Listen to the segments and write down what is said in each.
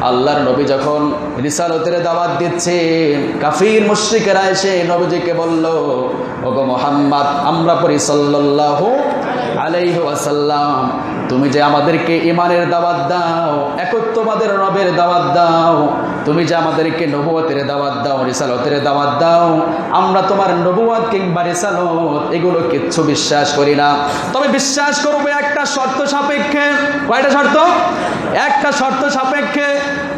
আল্লাহর নবী যখন রিসালতের দাওয়াত দিচ্ছে, কাফির মুশরিকেরা এসে নবীজিকে বলল, ওগো মুহাম্মদ, আমরা পড়ি সাল্লাল্লাহু আলাইহি ওয়াসাল্লাম, তুমি যে আমাদেরকে ঈমানের দাওয়াত দাও, একত্ববাদের রবের দাওয়াত দাও, তুমি যে আমাদেরকে নবুয়তের দাওয়াত দাও, রিসালতের দাওয়াত দাও, আমরা তোমার নবুয়ত কিংবা রিসালত এগুলো কিচ্ছু বিশ্বাস করি না। তবে বিশ্বাস করব একটা শর্ত সাপেক্ষে। কয়টা শর্ত? একটা শর্ত সাপেক্ষে।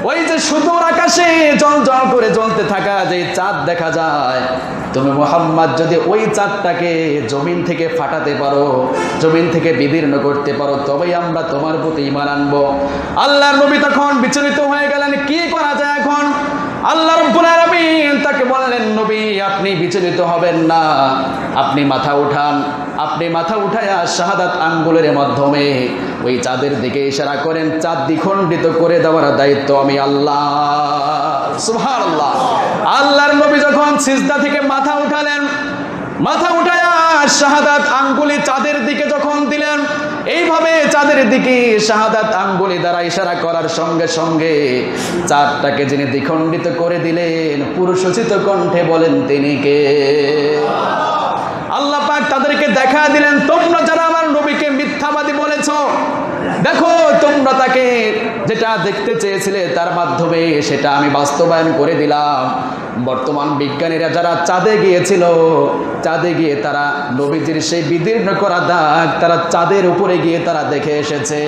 ওই যে সুদূর আকাশে জল জল করে জ্বলতে থাকা যে চাঁদ দেখা যায়, তুমি মুহাম্মদ যদি ওই চাঁদটাকে জমিন থেকে ফাটাতে পারো, জমিন থেকে বিদীর্ণ করতে পারো, তবেই আমরা তোমার প্রতি ঈমান আনবো। আল্লাহর নবী তখন বিচলিত হয়ে গেলেন, কি করা যায় এখন? আল্লাহ রাব্বুল আলামিন তাকে বললেন, নবী আপনি বিচলিত হবেন না, আপনি মাথা উঠান, আপনি মাথা উঠায়া শাহাদাত আঙ্গুলের মাধ্যমে ওই চাঁদের দিকে ইশারা করেন, চাঁদ দ্বিখণ্ডিত করে দেওয়ার দায়িত্ব আমি আল্লাহ। সুবহানাল্লাহ। আল্লাহর নবী যখন সিজদা থেকে মাথা উঠালেন, মাথা উঠায়া শাহাদাত আঙ্গুলি চাঁদের দিকে যখন দিলেন, এইভাবে চাঁদের দিকে শাহাদাত আঙ্গুলি দ্বারা ইশারা করার সঙ্গে সঙ্গে চাঁদটাকে যিনি দ্বিখণ্ডিত করে দিলেন, পুরুষোচিত কণ্ঠে বলেন, তিনি কে? আল্লাহ পাক তাদেরকে দেখা দিলেন, তোমরা যারা আমার নবীকে মিথ্যাবাদী বলেছো, দেখো তোমরা তাকে যেটা দেখতে চেয়েছিলে তার মাধ্যমে সেটা আমি বাস্তবায়ন করে দিলাম। বর্তমান বিজ্ঞানীরা যারা চাঁদে গিয়েছিল, চাঁদে গিয়ে তারা নবীজির সেই বিদীর্ণ করা দাগ তারা চাঁদের উপরে গিয়ে তারা দেখে এসেছে।